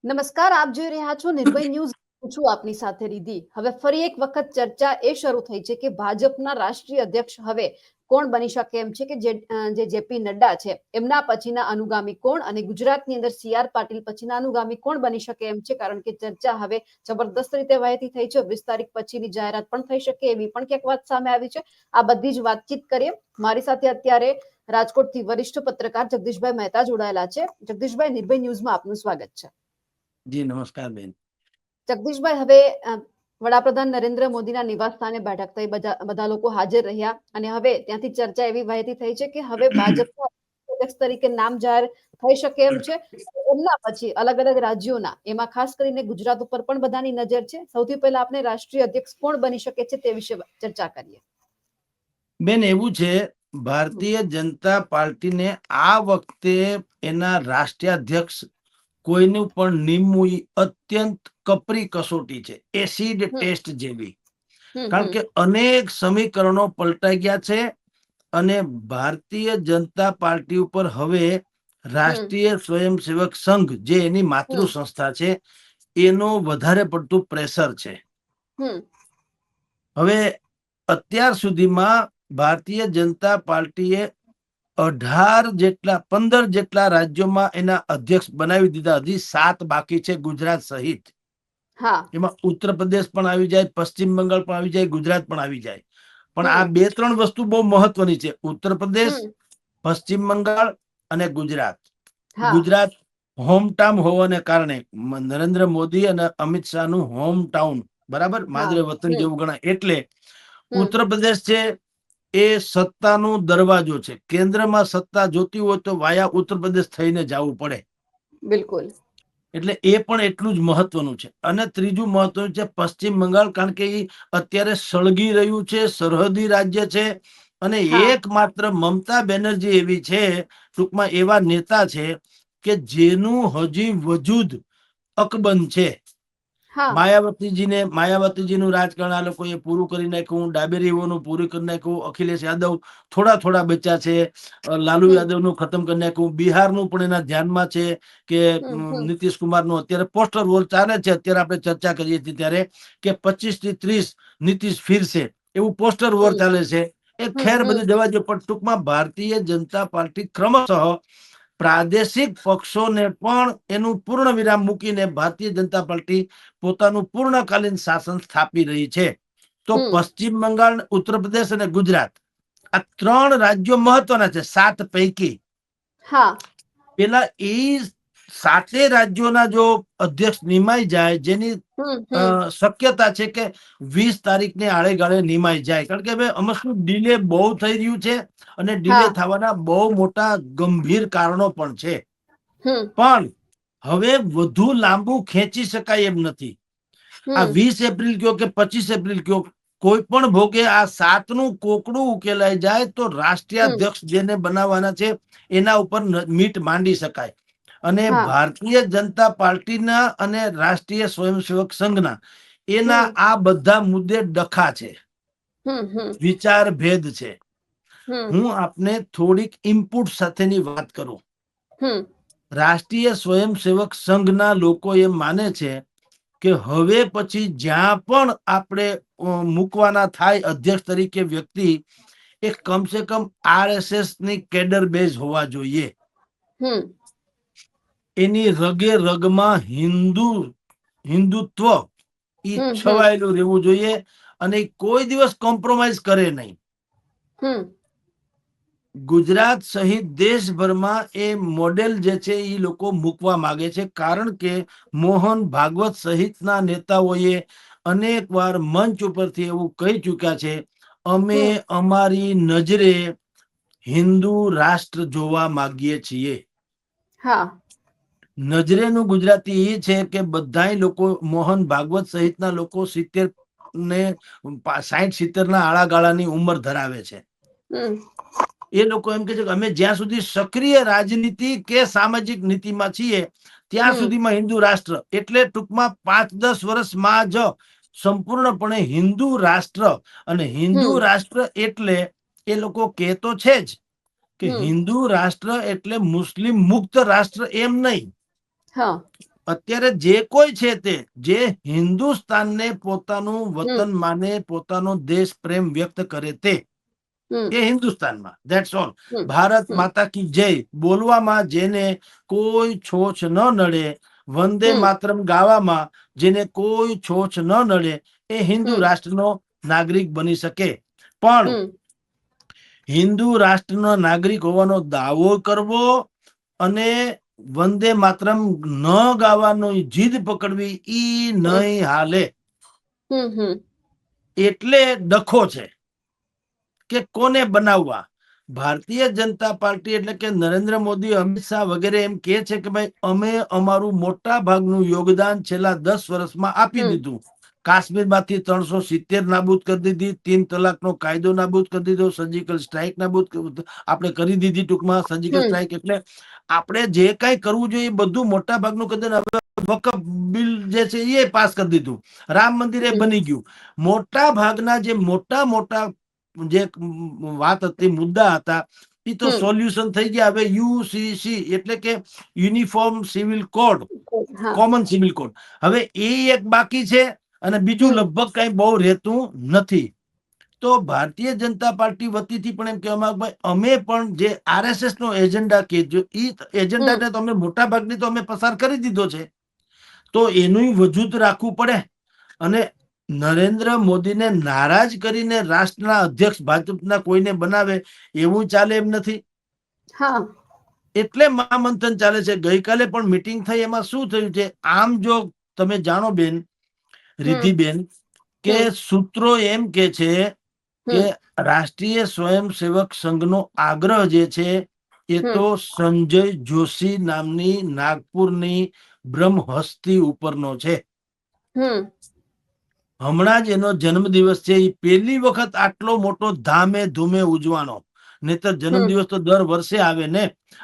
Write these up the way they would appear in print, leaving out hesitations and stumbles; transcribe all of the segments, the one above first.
નમસ્કાર, આપ જોઈ રહ્યા છો નિર્ભય ન્યૂઝ. હું છું આપની સાથે રિધિ. હવે ફરી એક વખત ચર્ચા એ શરૂ થઈ છે કે ભાજપના રાષ્ટ્રીય અધ્યક્ષ હવે કોણ બની શકે એમ છે કે જે જેપી નડ્ડા છે એમના પછીના અનુગામી કોણ, અને ગુજરાતની અંદર સી આર પાટીલ પછીના અનુગામી કોણ બની શકે એમ છે, કારણ કે ચર્ચા હવે જબરદસ્ત રીતે વહેતી થઈ છે. 20 તારીખ પછીની જાહેરાત પણ થઈ શકે એવી પણ ક્યાંક વાત સામે આવી છે. આ બધી જ વાતચીત કરીએ. મારી સાથે અત્યારે રાજકોટથી વરિષ્ઠ પત્રકાર જગદીશભાઈ મહેતા જોડાયેલા છે. જગદીશભાઈ, નિર્ભય ન્યૂઝમાં આપનું સ્વાગત છે. જી નમસ્કાર બેન. જગદીશભાઈ, હવે વડાપ્રધાન નરેન્દ્ર મોદીના નિવાસ સ્થાને બેઠક થઈ, બધા લોકો હાજર રહ્યા અને હવે ત્યાંથી ચર્ચા એવી વહેતી થઈ છે કે હવે ભાજપના અધ્યક્ષ તરીકે નામ જાહેર થઈ શકે એમ છે. એમના પછી અલગ અલગ રાજ્યોના, એમાં ખાસ કરીને ગુજરાત ઉપર પણ બધાની નજર છે. સૌથી પહેલા આપણે રાષ્ટ્રીય અધ્યક્ષ કોણ બની શકે છે તે વિશે ચર્ચા કરીએ. બેન, એવું છે, ભારતીય જનતા પાર્ટીને આ વખતે એના રાષ્ટ્રીય અધ્યક્ષ કોઈનું પણ નિમવું અત્યંત કપરી કસોટી છે, એસિડ ટેસ્ટ જેવી. કારણ કે અનેક સમીકરણો પલટાઈ ગયા છે અને ભારતીય જનતા પાર્ટી ઉપર હવે રાષ્ટ્રીય સ્વયંસેવક સંઘ, જે એની માતૃ સંસ્થા છે, એનો વધારે પડતું પ્રેશર છે. હવે અત્યાર સુધીમાં ભારતીય જનતા પાર્ટીએ 15 જેટલા રાજ્યોમાં એના અધ્યક્ષ બનાવી દીધા. હજી 7 બાકી છે, ગુજરાત સહિત. એમાં ઉત્તર પ્રદેશ પણ આવી જાય, પશ્ચિમ બંગાળ પણ આવી જાય, ગુજરાત પણ આવી જાય. પણ આ 2-3 વસ્તુ બહુ મહત્વની છે: ઉત્તર પ્રદેશ, પશ્ચિમ બંગાળ અને ગુજરાત. ગુજરાત હોમ ટાઉન હોવાને કારણે નરેન્દ્ર મોદી અને અમિત શાહનું હોમ ટાઉન, બરાબર, માદરે વતન જેવું ગણાય. એટલે ઉત્તર પ્રદેશ છે એ સત્તાનો દરવાજો છે. કેન્દ્રમાં સત્તા જોતી હોય તો વાયા ઉત્તર પ્રદેશ થઈને જવું પડે. બિલકુલ. એટલે એ પણ એટલું જ મહત્વનું છે. અને ત્રીજું મહત્વનું છે પશ્ચિમ બંગાળ, કારણ કે એ અત્યારે સળગી રહ્યું છે, સરહદી રાજ્ય છે. અને એકમાત્ર મમતા બેનર્જી એવી છે, ટૂંકમાં એવા નેતા છે કે જેનું હજી વજૂદ અકબંધ છે. માયાવતીજીનું રાજકારણ આ લોકોએ પૂરું કરી નાખ્યું, ડાબેરીઓનું પૂરું કરી નાખ્યું. અખિલેશ યાદવ થોડા બચ્યા છે. લાલુ યાદવનું ખતમ કરી નાખ્યું. બિહારનું પણ એના ધ્યાનમાં છે કે નીતિશ કુમારનું અત્યારે પોસ્ટર વોર ચાલે છે. અત્યારે આપણે ચર્ચા કરીએ છીએ ત્યારે કે 25 થી 30 નીતિશ ફિરશે, એવું પોસ્ટર વોર ચાલે છે. એ ખેર બધી જવા દો, પણ ટૂંકમાં ભારતીય જનતા પાર્ટી ક્રમશઃ પ્રાદેશિક પક્ષોને પણ એનું પૂર્ણ વિરામ મૂકીને ભારતીય જનતા પાર્ટી પોતાનું પૂર્ણકાલીન શાસન સ્થાપી રહી છે. તો પશ્ચિમ બંગાળ, ઉત્તર પ્રદેશ અને ગુજરાત, આ 3 રાજ્યો મહત્વના છે 7 પૈકી. પેલા એ 7 રાજ્યોના જો અધ્યક્ષ નિમાઈ જાય, જેની શક્યતા છે કે 20 તારીખને આળેગાળે નિમાઈ જાય. કારણ કે હવે અમસ્તું ડીલે બહુ થઈ રહ્યું છે અને ડીલે થવાના બહુ મોટા ગંભીર કારણો પણ છે. પણ હવે વધુ લાંબુ ખેંચી શકાય એમ નથી. આ 20 એપ્રિલ કયો કે 25 એપ્રિલ કયો, કોઈ પણ ભોગે આ 7નું કોકડું ઉકેલાઈ જાય તો રાષ્ટ્રીય અધ્યક્ષ જેને બનાવવાના છે એના ઉપર મીટ માંડી શકાય. અને ભારતીય જનતા પાર્ટીના અને રાષ્ટ્રીય સ્વયંસેવક સંઘના એના આ બધા મુદ્દે ડખા છે, વિચાર ભેદ છે. હું આપને થોડીક ઇનપુટ સાથેની વાત કરું. રાષ્ટ્રીય સ્વયંસેવક સંઘના લોકો એમ માને છે કે હવે પછી જ્યાં પણ આપણે મૂકવાના થાય અધ્યક્ષ તરીકે વ્યક્તિ, એ કમસે કમ RSS ની કેડર બેઝ હોવા જોઈએ. એની રગે રગમાં હિન્દુત્વ છવાયેલું રહેવું જોઈએ અને કોઈ દિવસ કોમ્પ્રોમાઇઝ કરે નહીં. ગુજરાત સહિત દેશભરમાં એ મોડેલ જે છે એ લોકો મૂકવા માંગે છે. કારણ કે મોહન ભાગવત સહિતના નેતાઓએ અનેક વાર મંચ ઉપરથી એવું કહી ચૂક્યા છે, અમે અમારી નજરે હિન્દુ રાષ્ટ્ર જોવા માંગીએ છીએ. નજરેનું ગુજરાતી એ છે કે બધા લોકો, મોહન ભાગવત સહિતના લોકો 70 ને 60-70 ના આળાગાળાની ઉંમર ધરાવે છે. એ લોકો એમ કે છે કે અમે જ્યાં સુધી સક્રિય રાજનીતિ કે સામાજિક નીતિમાં છીએ ત્યાં સુધીમાં હિન્દુ રાષ્ટ્ર, એટલે ટૂંકમાં 5-10 વર્ષમાં જ સંપૂર્ણપણે હિન્દુ રાષ્ટ્ર. અને હિન્દુ રાષ્ટ્ર એટલે એ લોકો કહેતો છે જ કે હિન્દુ રાષ્ટ્ર એટલે મુસ્લિમ મુક્ત રાષ્ટ્ર એમ નહીં. અત્યારે જે કોઈ છે તે જે હિન્દુસ્તાનને પોતાનું વતન માને, પોતાનો દેશ પ્રેમ વ્યક્ત કરે તે એ હિન્દુસ્તાનમાં, ધેટ્સ ઓલ. ભારત માતા કી જય બોલવામાં જેને કોઈ છોછ ન નડે, વંદે માતરમ ગાવામાં જેને કોઈ છોછ ન નડે, એ હિન્દુ રાષ્ટ્રનો નાગરિક બની શકે. પણ હિન્દુ રાષ્ટ્રનો નાગરિક હોવાનો દાવો કરવો અને વંદે માતરમ ન ગાવાનો જીદ પકડવી ઈ નહીં હાલે. એટલે ડખો છે કે કોને બનાવવા. ભારતીય જનતા પાર્ટી એટલે કે નરેન્દ્ર મોદી, અમિત શાહ વગેરે એમ કે છે કે ભાઈ અમે અમારું મોટા ભાગનું યોગદાન છેલ્લા 10 વર્ષમાં આપી દીધું. કાશ્મીરમાંથી 370 નાબૂદ કરી દીધી, 3 તલાકનો કાયદો નાબૂદ કરી દીધો, સર્જિકલ સ્ટ્રાઇક નાબૂદ આપણે કરી દીધી. ટૂંકમાં સર્જિકલ સ્ટ્રાઇક એટલે આપણે જે કઈ કરવું જોઈએ એ બધું મોટા ભાગનું કરી દીધું. વકફ બિલ જે છે એ પાસ કરી દીધું, રામ મંદિર એ બની ગયું. મોટા ભાગના જે મોટા મોટા જે વાત હતી, મુદ્દા હતા, એ તો સોલ્યુશન થઈ ગયા. હવે યુસીસી એટલે કે uniform civil code, common civil code, હવે એ એક બાકી છે અને બીજું લગભગ કઈ બહુ રહેતું નથી. તો ભારતીય જનતા પાર્ટી વતીથી પણ એમ કહેવામાં ભાઈ અમે પણ જે આરએસએસ નો એજન્ડા કે જો એ એજન્ડાને તો અમે મોટા ભાગની તો અમે પસાર કરી દીધો છે, તો એનું વજૂદ રાખવું પડે. અને નરેન્દ્ર મોદીને નારાજ કરીને રાષ્ટ્રના અધ્યક્ષ ભાજપના કોઈને બનાવે એવું ચાલે એમ નથી. એટલે મહામંથન ચાલે છે. ગઈકાલે પણ મીટિંગ થઈ, એમાં શું થયું છે આમ જો તમે જાણો બેન રિદ્ધિબેન, કે સૂત્રો એમ કે છે કે રાષ્ટ્રીય સ્વયંસેવક સંઘનો આગ્રહ જે છે એ તો સંજય જોશી નામની નાગપુરની બ્રહ્મહસ્તી ઉપરનો છે. હમણાં જ એનો જન્મદિવસ છે. એ પહેલી વખત આટલો મોટો ધામે ધૂમે ઉજવાનો, નહીતર જન્મદિવસ તો દર વર્ષે આવે ને.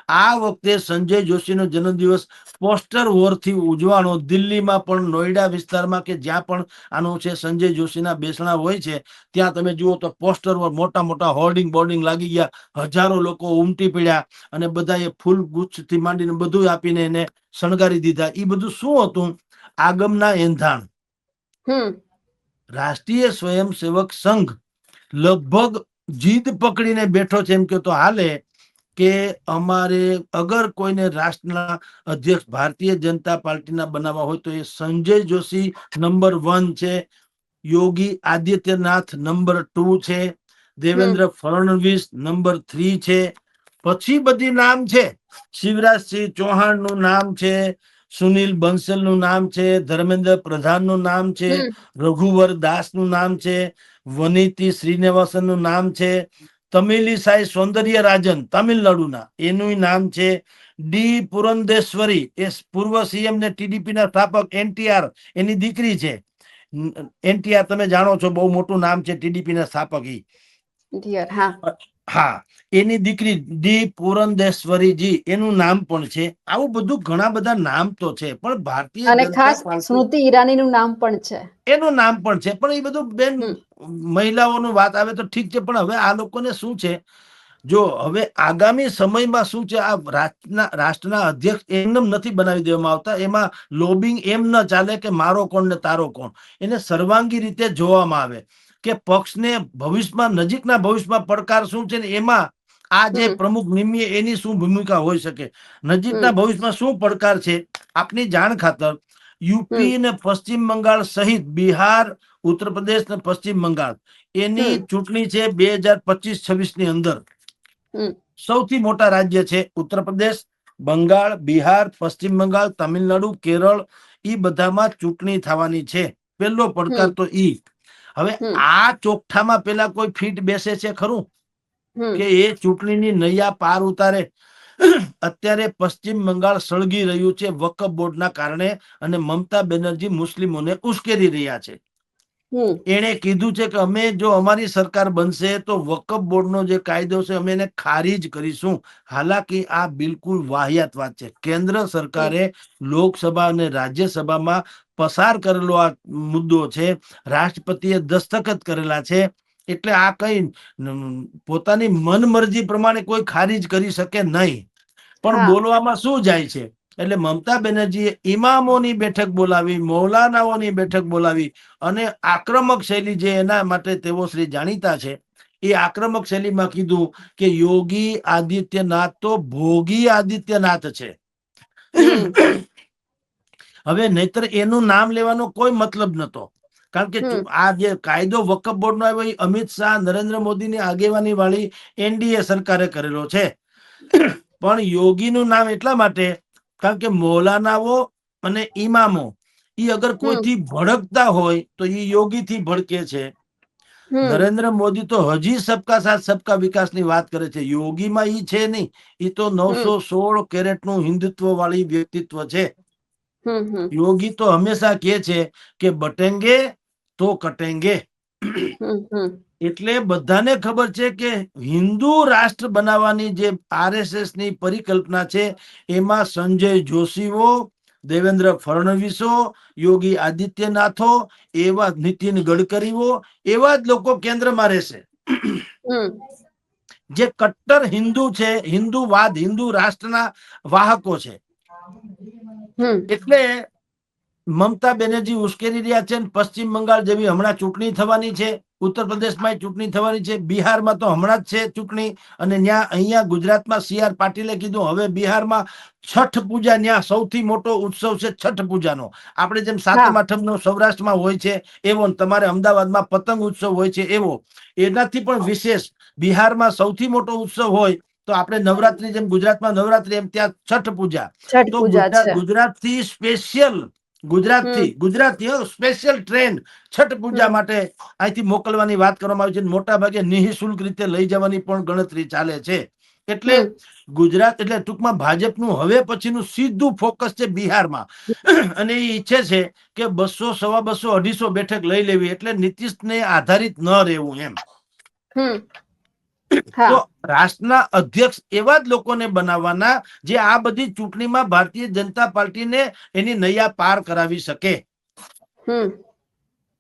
આ વખતે સંજય જોશીનો જન્મદિવસ પોસ્ટર વોરથી ઉજવાનો. દિલ્હીમાં પણ, નોઈડા વિસ્તારમાં કે જ્યાં પણ આનું છે સંજય જોશીના બેસણા હોય છે, ત્યાં તમે જુઓ તો પોસ્ટર પર મોટા મોટા હોર્ડિંગ બોર્ડિંગ લાગી ગયા. હજારો લોકો ઉમટી પડ્યા અને બધાએ ફૂલ ગુચ્છથી માંડીને બધું આપીને એને શણગારી દીધા. એ બધું શું હતું? આગમના એંધાણ. રાષ્ટ્રીય સ્વયંસેવક સંઘ લગભગ જીદ પકડીને બેઠો છે, એમ કે તો હાલે, કે અમારે અગર કોઈને રાષ્ટ્રના અધ્યક્ષ ભારતીય જનતા પાર્ટીના બનાવવા હોય તો એ સંજય જોશી નંબર 1 છે, યોગી આદિત્યનાથ નંબર 2 છે, દેવેન્દ્ર ફડણવીસ નંબર 3 છે. પછી બધી નામ છે. શિવરાજસિંહ ચૌહાણ નું નામ છે, સુનિલ બંસલ નું નામ છે, ધર્મેન્દ્ર પ્રધાન નું નામ છે, રઘુવર દાસ નું નામ છે, વનિતી શ્રીનિવાસન નું નામ છે, તમિલી સાઈ સૌંદર્ય રાજન તમિલનાડુના એનું નામ છે, ડી પુરંદેશ્વરી એ પૂર્વ સીએમ ને ટીડીપી ના સ્થાપક એનટીઆર એની દીકરી છે. એનટીઆર તમે જાણો છો, બહુ મોટું નામ છે ટીડીપી ના સ્થાપક. હા, એની દીકરી ડી પુરંદેશ્વરીજી એનું નામ પણ છે. આવું બધું ઘણા બધા નામ તો છે, પણ ભારતીય જનતા પાર્ટી સ્મૃતિ ઈરાની નું નામ પણ છે, એનું નામ પણ છે. પણ એ બધું બેન મહિલાઓનું વાત આવે તો ઠીક છે, પણ હવે આ લોકોને શું છે, જો હવે આગામી સમયમાં શું છે, આ રાષ્ટ્રના અધ્યક્ષ એમને નથી બનાવી દેવામાં આવતા. એમાં લોબિંગ એમ ન ચાલે કે મારો કોણ ને તારો કોણ. એને સર્વાંગી રીતે જોવામાં આવે કે પક્ષને ભવિષ્યમાં, નજીકના ભવિષ્યમાં પડકાર શું છે ને એમાં આ જે પ્રમુખ નિમીએ એની શું ભૂમિકા હોઈ શકે. નજીકના ભવિષ્યમાં શું પડકાર છે, આપની જાણ ખાતર યુપી ને પશ્ચિમ બંગાળ સહિત બિહાર, ઉત્તર પ્રદેશ ને પશ્ચિમ બંગાળ એની ચૂંટણી છે 2025-26 ની અંદર. સૌથી મોટા રાજ્ય છે ઉત્તર પ્રદેશ, બંગાળ, બિહાર, પશ્ચિમ બંગાળ, તમિલનાડુ, કેરળ. ઈ બધામાં ચૂંટણી થવાની છે. પેલો પડકાર તો ઈ. હવે આ ચોકઠામાં પેલા કોઈ ફીટ બેસે છે ખરું કે એ ચૂંટણીની નૈયા પાર ઉતારે? અત્યારે પશ્ચિમ બંગાળ સળગી રહ્યું છે વકફ બોર્ડના કારણે, અને મમતા બેનર્જી મુસ્લિમોને ઉશ્કેરી રહ્યા છે. એણે કીધું છે કે અમે જો અમારી સરકાર બનશે તો વકફ બોર્ડનો જે કાયદો છે અમે એને ખારીજ કરીશું. હાલાકી આ બિલકુલ વાહિયાત વાત છે. કેન્દ્ર સરકારે લોકસભા અને રાજ્યસભામાં પસાર કરેલો આ મુદ્દો છે, રાષ્ટ્રપતિએ દસ્તખત કરેલા છે. એટલે આ કઈ પોતાની મનમરજી પ્રમાણે કોઈ ખારીજ કરી શકે નહીં. પણ બોલવામાં શું જાય છે? એટલે મમતા બેનર્જીએ ઇમામોની બેઠક બોલાવી, મૌલાનાઓની બેઠક બોલાવી અને આક્રમક શૈલી જે એના માટે તેઓ શ્રી જાણીતા છે, એ આક્રમક શૈલીમાં કીધું કે યોગી આદિત્યનાથ તો ભોગી આદિત્યનાથ છે. હવે નહીતર એનું નામ લેવાનો કોઈ મતલબ નતો, કારણ કે આ જે કાયદો વકફ બોર્ડ નો આવ્યો એ અમિત શાહ, નરેન્દ્ર મોદીની આગેવાની વાળી એનડીએ સરકારે કરેલો છે. પણ યોગીનું નામ એટલા માટે કારણ કે મૌલાનાઓ અને ઇમામો ઈ અગર કોઈથી ભડકતા હોય તો ઈ યોગીથી ભડકે છે. નરેન્દ્ર મોદી તો હજી સબકા સાથ સબકા વિકાસની વાત કરે છે. યોગીમાં ઈ છે નહીં, ઈ તો 916 કેરેટનું હિન્દુત્વ વાળી વ્યક્તિત્વ છે. યોગી તો હંમેશા કહે છે કે બટેંગે તો કટેંગે. એટલે બધાને ખબર છે કે હિન્દુ રાષ્ટ્ર બનાવવાની જે આરએસએસ ની પરિકલ્પના છે એમાં સંજય જોશીઓ, દેવેન્દ્ર ફડણવીસો, યોગી આદિત્યનાથો, એવા નીતિન ગડકરીઓ, એવા જ લોકો કેન્દ્રમાં રહેશે જે કટ્ટર હિન્દુ છે, હિન્દુવાદ, હિન્દુ રાષ્ટ્રના વાહકો છે. એટલે મમતા બેનર્જી ઉશ્કેરી રહ્યા છે. પશ્ચિમ બંગાળ જેવી હમણાં ચૂંટણી થવાની છે, ઉત્તર પ્રદેશમાં ચૂંટણી થવાની છે, બિહારમાં તો હમણાં જ છે ચૂંટણી, અને અહીંયા ગુજરાતમાં CR પાટીલે કીધું હવે બિહારમાં છઠ પૂજા, ત્યાં સૌથી મોટો ઉત્સવ છે છઠ પૂજાનો. આપણે જેમ સાતમ આઠમનો સૌરાષ્ટ્રમાં હોય છે એવો, તમારે અમદાવાદમાં પતંગ ઉત્સવ હોય છે એવો, એનાથી પણ વિશેષ બિહારમાં સૌથી મોટો ઉત્સવ હોય તો આપણે નવરાત્રી જેમ ગુજરાતમાં નવરાત્રી એમ ત્યાં છઠ પૂજા. છઠ તો પૂજા છે. ગુજરાતથી special Gujarati special train Chhath Puja માટે અહીંથી મોકલવાની વાત કરવામાં આવી છે. મોટા ભાગે નિઃશુલ્ક રીતે લઈ જવાની પણ ગણતરી ચાલે છે. એટલે ગુજરાત એટલે ટૂંકમાં ભાજપનું હવે પછીનું સીધું ફોકસ છે બિહારમાં, અને એ ઈચ્છે છે કે 200, 250, 250 બેઠક લઈ લેવી, એટલે નીતિશને આધારિત ન રહેવું એમ. તો રાષ્ટ્રના અધ્યક્ષ એવા જ લોકોને બનાવવાના જે આ બધી ચૂંટણીમાં ભારતીય જનતા પાર્ટીને એની નૈયા પાર કરાવી શકે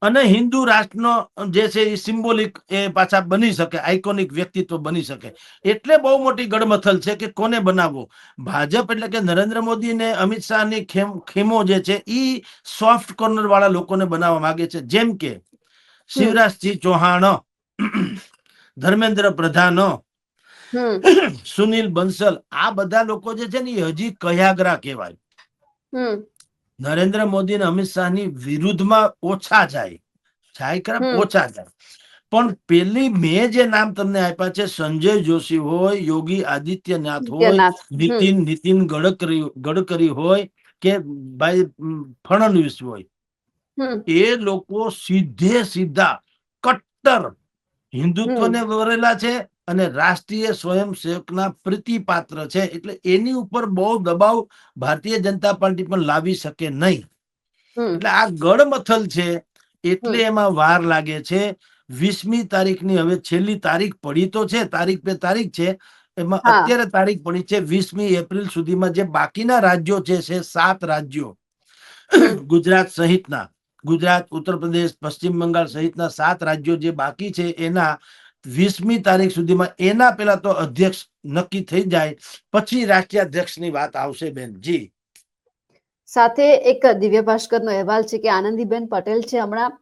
અને હિન્દુ રાષ્ટ્રનો જે છે એ સિમ્બોલિક એ પાછા બની શકે, આઇકોનિક વ્યક્તિત્વ બની શકે. એટલે બહુ મોટી ગડમથલ છે કે કોને બનાવવો. ભાજપ એટલે કે નરેન્દ્ર મોદી ને અમિત શાહની ખેમો જે છે એ સોફ્ટ કોર્નર વાળા લોકોને બનાવવા માંગે છે, જેમ કે શિવરાજસિંહ ચૌહાણ, ધર્મેન્દ્ર પ્રધાન, સુનિલ બંસલ, આ બધા લોકો જે છે ને એ હજી કયાગરા કહેવાય. નરેન્દ્ર મોદી અને અમિત શાહની વિરુદ્ધમાં ઓછા જાય ઓછા જાય. પણ પેલી મેં જે નામ તમને આપ્યા છે, સંજય જોશી હોય, યોગી આદિત્યનાથ હોય, નીતિન ગડકરી હોય કે ભાઈ ફડણવીસ હોય, એ લોકો સીધે સીધા કટ્ટર હિન્દુત્વને વરેલા છે અને રાષ્ટ્રીય સ્વયંસેવકના પ્રીતિપાત્ર છે. એટલે એની ઉપર બહુ દબાવ ભારતીય જનતા પાર્ટી પણ લાવી શકે નહીં. એટલે આ ગડમથલ છે, એટલે એમાં વાર લાગે છે. 20મી તારીખની હવે છેલ્લી તારીખ પડી તો છે, તારીખ પે તારીખ છે, એમાં અત્યારે તારીખ પડી છે 20મી એપ્રિલ સુધીમાં. જે બાકીના રાજ્યો છે 7 રાજ્યો ગુજરાત સહિતના, ગુજરાત, ઉત્તર પ્રદેશ, પશ્ચિમ બંગાળ સહિતના 7 રાજ્યો જે બાકી છે એના 20મી તારીખ સુધીમાં એના પેલા તો અધ્યક્ષ નક્કી થઈ જાય, પછી રાષ્ટ્રીય અધ્યક્ષની વાત આવશે બેનજી. સાથે એક દિવ્ય ભાસ્કરનો અહેવાલ છે કે આનંદીબેન પટેલ છે હમણાં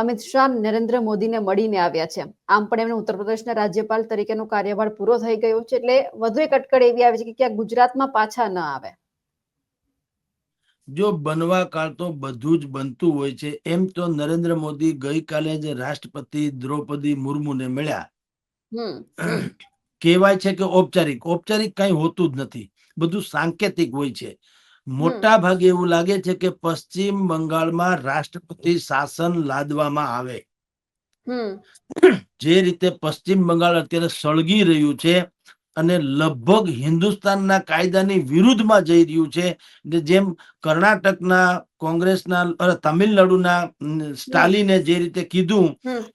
અમિત શાહ, નરેન્દ્ર મોદીને મળીને આવ્યા છે. આમ પણ એમને ઉત્તર પ્રદેશના રાજ્યપાલ તરીકેનો કાર્યભાર પૂરો થઈ ગયો છે, એટલે વધુ એક અટકળ એવી આવે છે કે ક્યાંક ગુજરાતમાં પાછા ન આવે. જો બનવા કાળ તો બધું જ બનતું હોય છે. એમ તો નરેન્દ્ર મોદી ગઈકાલે જે રાષ્ટ્રપતિ દ્રૌપદી મુર્મુને મળ્યા, કહેવાય છે કે ઔપચારિક કઈ હોતું જ નથી, બધું સાંકેતિક હોય છે. મોટા ભાગે એવું લાગે છે કે પશ્ચિમ બંગાળમાં રાષ્ટ્રપતિ શાસન લાદવામાં આવે. જે રીતે પશ્ચિમ બંગાળ અત્યારે સળગી રહ્યું છે અને લગભગ હિન્દુસ્તાનના કાયદાની વિરુદ્ધમાં જઈ રહ્યું છે, જેમ કર્ણાટકના કોંગ્રેસના તમિલનાડુના સ્ટાલિને જે રીતે કીધું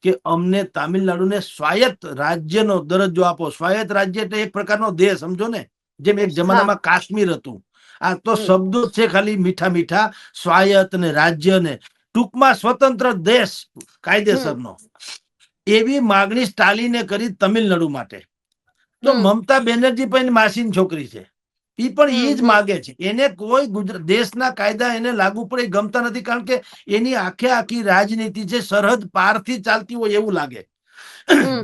કે અમને તામિલનાડુને સ્વાયત્ત રાજ્યનો દરજ્જો આપો. સ્વાયત્ત રાજ્ય એટલે એક પ્રકારનો દેશ, સમજો ને, જેમ એક જમાનામાં કાશ્મીર હતું. આ તો શબ્દો છે ખાલી મીઠા મીઠા, સ્વાયત્ત ને રાજ્ય ને, ટૂંકમાં સ્વતંત્ર દેશ કાયદેસરનો. એવી માગણી સ્ટાલિને કરી તમિલનાડુ માટે. તો મમતા બેનર્જી પણ માસીની છોકરી છે, ઈ પણ ઈ જ માગે છે. એને કોઈ દેશના કાયદા એને લાગુ પડે એ ગમતા નથી, કારણ કે એની આખી રાજનીતિ છે સરહદ પારથી ચાલતી હોય એવું લાગે.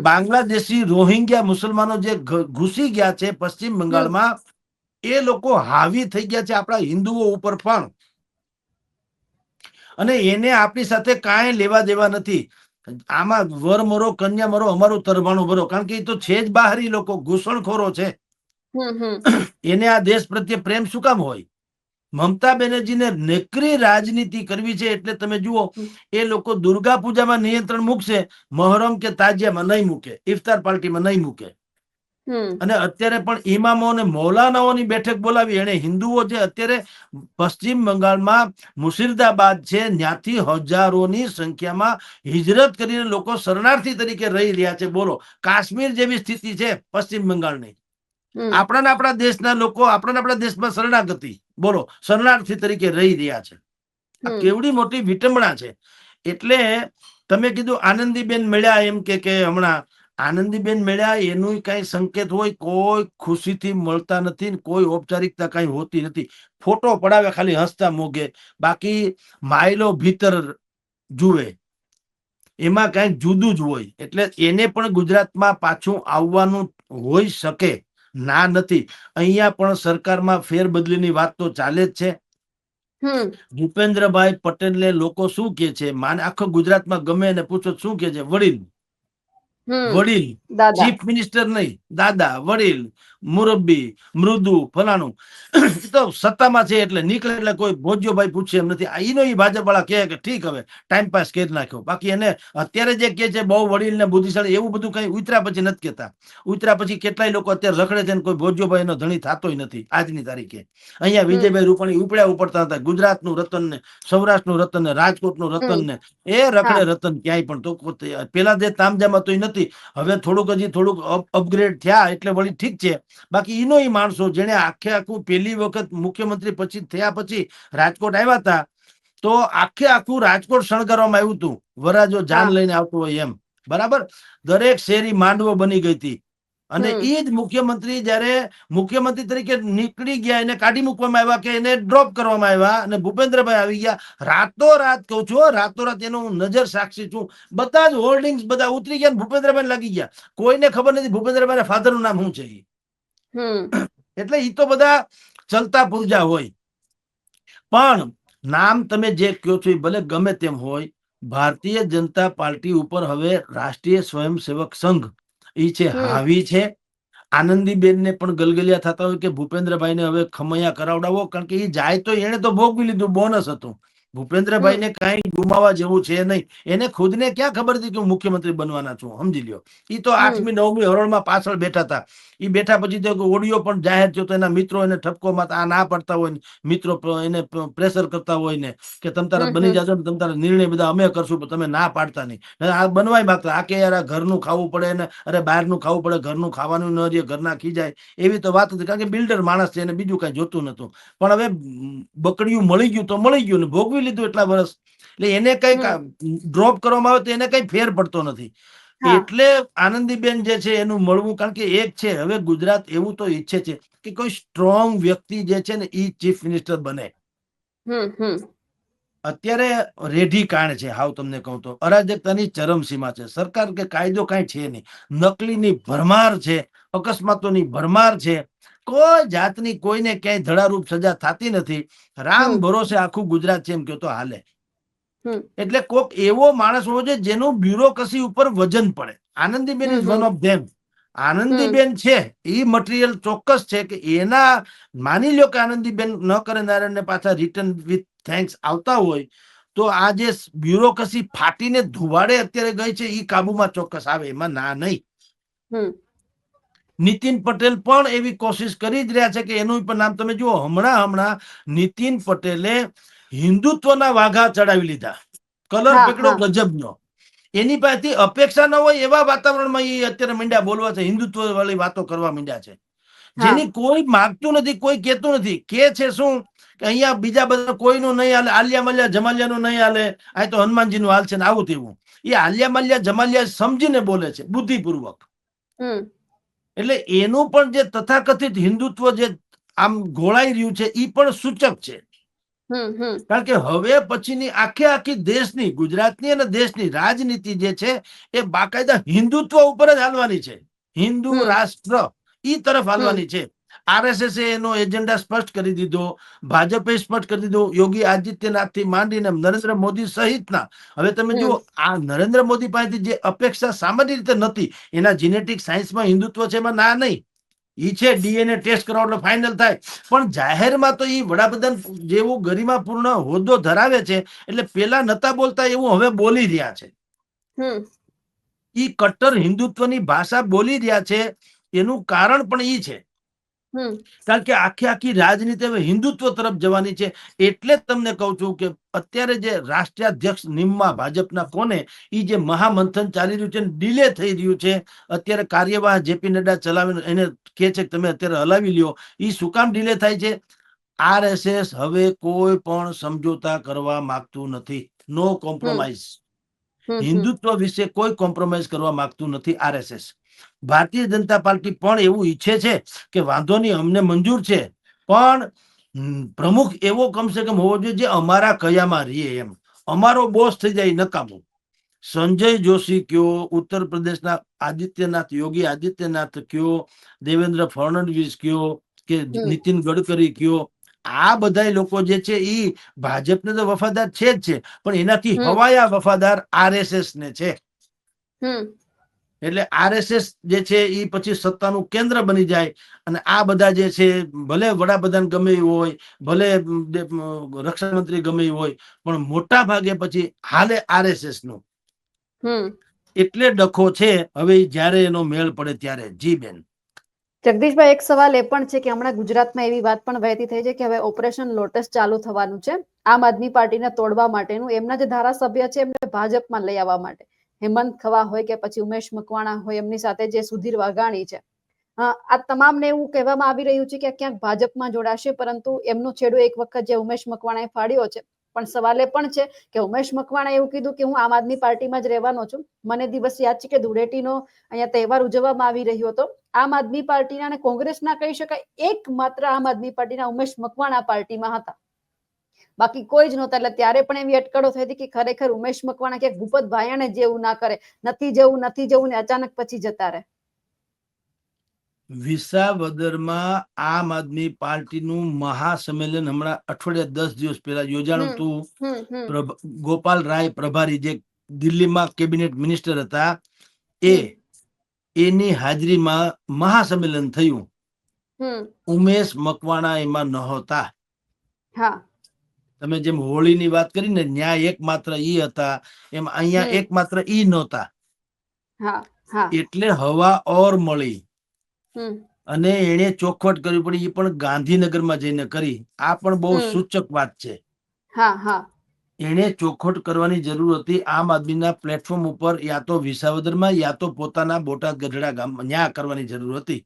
બાંગ્લાદેશી રોહિંગ્યા મુસલમાનો જે ઘૂસી ગયા છે પશ્ચિમ બંગાળમાં, એ લોકો હાવી થઈ ગયા છે આપણા હિન્દુઓ ઉપર પણ, અને એને આપણી સાથે કાંઈ લેવા દેવા નથી. આમાં વર મરો કન્યા મરો અમારું તરભાણું ભરો, કારણ કે એ તો છે જ બહારી લોકો, ઘૂસણખોરો છે. એને આ દેશ પ્રત્યે પ્રેમ શું કામ હોય? મમતા બેનર્જીને નકરી રાજનીતિ કરવી છે. એટલે તમે જુઓ, એ લોકો દુર્ગા પૂજામાં નિયંત્રણ મૂકશે, મહોરમ કે તાજિયામાં નહીં મૂકે, ઇફતાર પાર્ટીમાં નહીં મૂકે. અને અત્યારે પણ ઇમામો અને મૌલાનાઓની બેઠક બોલાવી. એને હિન્દુઓ જે અત્યારે પશ્ચિમ બંગાળમાં મુર્શિદાબાદ છે, ત્યાંથી હજારોની સંખ્યામાં હિજરત કરીને લોકો શરણાર્થી તરીકે રહી રહ્યા છે. બોલો, કાશ્મીર જેવી સ્થિતિ છે પશ્ચિમ બંગાળની. આપણા દેશના લોકો આપણા દેશમાં શરણાગતિ, બોલો, શરણાર્થી તરીકે રહી રહ્યા છે. આ કેવડી મોટી વિટંબણા છે. એટલે તમે કીધું આનંદીબેન મળ્યા, એમ કે હમણાં આનંદીબેન મળ્યા એનું કઈ સંકેત હોય? કોઈ ખુશીથી મળતા નથી, કોઈ ઔપચારિકતા કઈ હોતી નથી. ફોટો પડાવે, ખાલી હસતા મોગે, બાકી માયલો ભીતર જુએ, એમાં કઈક જુદું જ હોય. એટલે એને પણ ગુજરાતમાં પાછું આવવાનું હોઈ શકે, ના નથી. અહીંયા પણ સરકારમાં ફેરબદલીની વાત તો ચાલે જ છે. ભૂપેન્દ્રભાઈ પટેલને લોકો શું કે છે? માને આખો ગુજરાતમાં ગમે એને પૂછો શું કે છે? વડીલ, વડીલ, ચીફ મિનિસ્ટર નહીં, દાદા, વડીલ, મુરબ્બી, મૃદુ, ફલાણું. તો સત્તામાં છે એટલે નીકળે એટલે કોઈ ભોજ્યોભાઈ પૂછે એમ નથી. એનો ભાજપ વાળા કહે કે ઠીક, હવે ટાઈમ પાસ કરી નાખ્યો. બાકી એને અત્યારે જે કે છે બહુ વડીલ ને બુદ્ધિશાળી, એવું બધું કઈ ઉતર્યા પછી નથી કેતા. ઉતર્યા પછી કેટલાય લોકો અત્યારે રખડે છે, કોઈ ભોજ્યોભાઈ એનો ધણી થતોય નથી આજની તારીખે. અહીંયા વિજયભાઈ રૂપાણી ઉપડ્યા ઉપડતા હતા, ગુજરાતનું રતન ને, સૌરાષ્ટ્રનું રતન ને, રાજકોટનું રતન ને, એ રખડે રતન ક્યાંય પણ. તો પેલા જે તામજામાં તો નથી, હવે થોડુંક અપગ્રેડ થયા એટલે વળી ઠીક છે. બાકી એનો માણસો જેને આખું પહેલી વખત મુખ્યમંત્રી પછી થયા પછી રાજકોટ આવ્યા હતા, તો આખું રાજકોટ શણગારવામાં આવ્યું હતું, વરાજો જાન લઈને આવતું હોય એમ. બરાબર, દરેક શેરી માંડવો બની ગઈ હતી. અને એ જ મુખ્યમંત્રી જયારે મુખ્યમંત્રી તરીકે નીકળી ગયા, એને કાઢી મૂકવામાં આવ્યા કે એને ડ્રોપ કરવામાં આવ્યા, અને ભૂપેન્દ્રભાઈ આવી ગયા. રાતોરાત કહું છું, રાતોરાત એનો હું નજર સાક્ષી છું. બધા જ હોર્ડિંગ્સ બધા ઉતરી ગયા, ભૂપેન્દ્રભાઈ લાગી ગયા. કોઈને ખબર નથી ભૂપેન્દ્રભાઈ ફાધર નું નામ શું છે. એટલે એ તો બધા ચલતા પુરજા હોય. પણ નામ તમે જે કહો છો એ ભલે ગમે તેમ હોય, ભારતીય જનતા પાર્ટી ઉપર હવે રાષ્ટ્રીય સ્વયંસેવક સંઘ એ છે હાવી છે. આનંદીબેન ને પણ ગલગલિયા થતા હોય કે ભૂપેન્દ્રભાઈ ને હવે ખમૈયા કરાવડાવો, કારણ કે એ જાય તો એને તો ભોગવી લીધું, બોનસ હતું. ભૂપેન્દ્રભાઈ ને કઈ ગુમાવા જેવું છે નહીં. એને ખુદને ક્યાં ખબર હતી કે હું મુખ્યમંત્રી બનવાના છું, સમજી લ્યો. એ તો 8મી 9મી હરોળમાં પાછળ બેઠા હતા. એ બેઠા પછી તો ઓડિયો પણ જાહેર થયો, તો એના મિત્રો એને ઠપકો મારતા, આ ના પડતા હોય ને, મિત્રો એને પ્રેશર કરતા હોય ને કે તમ તારા બની જાજો ને, તમ તારા નિર્ણય બધા અમે કરશું, પણ તમે ના પાડતા નહીં. આ બનવાય માગતા, આ કે યાર આ ઘરનું ખાવું પડે ને, અરે બહારનું ખાવું પડે, ઘરનું ખાવાનું ન રહે, ઘરના ખીજાય, એવી તો વાત હતી. કારણ કે બિલ્ડર માણસ છે, એને બીજું કઈ જોતું નતું. પણ હવે બકડીયું મળી ગયું તો મળી ગયું ને, ભોગવી લીધું એટલા વર્ષ. એટલે એને કઈ ડ્રોપ કરવામાં આવે તો એને કઈ ફેર પડતો નથી. એટલે આનંદીબેન જે છે એનું મળવું, કારણ કે એક છે હવે ગુજરાત એવું તો ઈચ્છે છે કે કોઈ સ્ટ્રોંગ વ્યક્તિ જે છે ને એ ચીફ મિનિસ્ટર બને. અત્યારે રેઢી કાંડ છે, હાવ તમને કહું તો અરાજકતાની ચરમસીમા છે. સરકાર કે કાયદો કઈ છે નહીં, નકલીની ભરમાર છે, અકસ્માતોની ભરમાર છે. કોઈ જાતની કોઈને ક્યાંય ધડારૂપ સજા થતી નથી. રામ ભરોસે આખું ગુજરાત છે એમ કહો તો હાલે. એટલે કોક એવો માણસ હોવો જોઈએ જેનું બ્યુરોક્રસી ઉપર વજન પડે. Anandiben is one of them. Anandiben છે એ મટીરિયલ ચોક્કસ છે કે એના, માની લ્યો કે આનંદીબેન ન કરે નારાયણ ને પાછા રિટર્ન વિથ થેન્ક્સ આવતા હોય, તો આ જે બ્યુરોક્રસી ફાટીને ધુવાડે અત્યારે ગઈ છે એ કાબુમાં ચોક્કસ આવે, એમાં ના નહીં. નીતિન પટેલ પણ એવી કોશિશ કરી જ રહ્યા છે કે એનું પણ નામ તમે જુઓ. હમણાં નીતિન પટેલે હિન્દુત્વના વાઘા ચડાવી લીધા, કલર પકડો ગજબનો. એની પાસેથી અપેક્ષા ન હોય એવા વાતાવરણમાં એ અત્યારે માંડ્યા બોલવા છે, હિન્દુત્વ વાળી વાતો કરવા માંડ્યા છે, જેની કોઈ માગતું નથી, કોઈ કહેતું નથી. કે છે શું કે અહીંયા બીજા બધા કોઈનું નહીં હાલે, આલિયા મલ્યા જમાલિયાનું નહીં હાલે, આ તો હનુમાનજીનું હાલ છે ને આવું તેવું. એ આલિયા મલ્યા જમાલિયા સમજીને બોલે છે, બુદ્ધિપૂર્વક. એટલે એનું પણ જે તથાકથિત હિન્દુત્વ જે આમ ઘોળાઈ રહ્યું છે એ પણ સૂચક છે. કારણ કે હવે પછીની આખી દેશની, ગુજરાતની અને દેશની રાજનીતિ જે છે એ બાકાયદા હિન્દુત્વ ઉપર જ હાલવાની છે. હિન્દુ રાષ્ટ્ર ઈ તરફ હાલવાની છે. RSS એનો એજન્ડા સ્પષ્ટ કરી દીધો, ભાજપે સ્પષ્ટ કરી દીધો, યોગી આદિત્યનાથ થી માંડીને નરેન્દ્ર મોદી સહિતના. હવે તમે જુઓ, આ નરેન્દ્ર મોદી પાસેથી જે અપેક્ષા સામાન્ય રીતે નથી, એના જીનેટિક સાયન્સમાં હિન્દુત્વ છે એમાં ના નહીં, ઈ છે DNA ટેસ્ટ કરાવો એટલે ફાઇનલ થાય. પણ જાહેરમાં તો ઈ વડાપ્રધાન જેવું ગરિમાપૂર્ણ હોદ્દો ધરાવે છે એટલે પેલા નતા બોલતા એવું હવે બોલી રહ્યા છે. ઈ કટ્ટર હિન્દુત્વની ભાષા બોલી રહ્યા છે. એનું કારણ પણ ઈ છે કારણ કે આખી રાજનીતિ હવે હિન્દુત્વ તરફ જવાની છે. એટલે તમને કહું છું કે અત્યારે જે રાષ્ટ્રાધ્યક્ષ નિમવા ભાજપના કોને, ઈ જે મહામંથન ચાલી રહ્યું છે, ડિલે થઈ રહ્યું છે. અત્યારે કાર્યવાહ JP નડ્ડા ચલાવીને એને કે છે કે તમે અત્યારે હલાવી લ્યો. ઈ શું કામ ડિલે થાય છે? RSS હવે કોઈ પણ સમજોતા કરવા માંગતું નથી. નો કોમ્પ્રોમાઇઝ. હિન્દુત્વ વિશે કોઈ કોમ્પ્રોમાઇઝ કરવા માંગતું નથી RSS. ભારતીય જનતા પાર્ટી પણ એવું ઈચ્છે છે કે વાંધો નહીં, અમને મંજૂર છે, પણ પ્રમુખ એવો કમસે કમ હોવો જોઈએ જે અમારા કયામાં રહીએ, એમ અમારો બોસ થઈ જાય નકામો. સંજય જોશી કયો, ઉત્તર પ્રદેશના આદિત્યનાથ, યોગી આદિત્યનાથ કયો, દેવેન્દ્ર ફડણવીસ કયો, કે નીતિન ગડકરી કયો, આ બધા લોકો જે છે એ ભાજપને તો વફાદાર છે જ છે, પણ એનાથી હવાયા વફાદાર RSS ને છે. એટલે RSS જે છે એ પછી સત્તાનું કેન્દ્ર બની જાય. અને આ બધા જે છે, ભલે વડાપ્રધાન ગમે હોય, ભલે રક્ષા મંત્રી ગમે હોય, પણ મોટા ભાગે પછી હાલે RSS નું. એટલે ડખો છે હવે, જયારે એનો મેળ પડે ત્યારે. જી બેન. જગદીશભાઈ, એક સવાલ એ પણ છે કે હમણાં ગુજરાતમાં એવી વાત પણ વહેતી થઈ છે કે હવે ઓપરેશન લોટસ ચાલુ થવાનું છે આમ આદમી પાર્ટીને તોડવા માટેનું. એમના જે ધારાસભ્ય છે એમને ભાજપમાં લઈ આવવા માટે, હેમંત ખવા હોય કે પછી ઉમેશ મકવાણા હોય, એમની સાથે જે સુધીર વાઘાણી છે, આ તમામને એવું કહેવામાં આવી રહ્યું છે કે ક્યાંક ભાજપમાં જોડાશે. પરંતુ એમનો છેડો એક વખત જે ઉમેશ મકવાણાએ ફાડ્યો છે, પણ સવાલ એ પણ છે કે ઉમેશ મકવાણાએ એવું કીધું કે હું આમ આદમી પાર્ટીમાં જ રહેવાનો છું. મને દિવસ યાદ છે કે ધૂળેટીનો અહીંયા તહેવાર ઉજવવામાં આવી રહ્યો હતો. આમ આદમી પાર્ટીના અને કોંગ્રેસના કહી શકાય એકમાત્ર આમ આદમી પાર્ટીના ઉમેશ મકવાણા પાર્ટીમાં હતા, બાકી કોઈ જ નહોતા. એટલે ત્યારે પણ એવી અટકળો થઈ હતી કે ખરેખર ઉમેશ મકવાણા ક્યાંક ભૂપત ભાયાણે જેવું ના કરે, નથી જવું ને અચાનક પછી જતા રહે. વિસાવદરમાં આમ આદમી પાર્ટીનું મહાસંમેલન હમણાં અઠવાડિયા 10 દિવસ પહેલા યોજાણું હતું. ગોપાલ રાય પ્રભારી, જે દિલ્હીમાં કેબિનેટ મિનિસ્ટર હતા, એની હાજરીમાં મહાસંમેલન થયું. ઉમેશ મકવાણા એમાં નહોતા. તમે જેમ હોળીની વાત કરી ને, ન્યાય એકમાત્ર ઈ હતા, એમ અહીંયા એકમાત્ર ઈ નહોતા. એટલે હવા ઓર મળી અને એને ચોખવટ કરવી પડી. એ પણ ગાંધીનગરમાં જઈને કરી. આ પણ બહુ સૂચક વાત છે. એને ચોખવટ કરવાની જરૂર હતી આમ આદમીના પ્લેટફોર્મ ઉપર, યા તો વિસાવદરમાં યા તો પોતાના બોટાદ ગઢડા ગામ ન્યા કરવાની જરૂર હતી.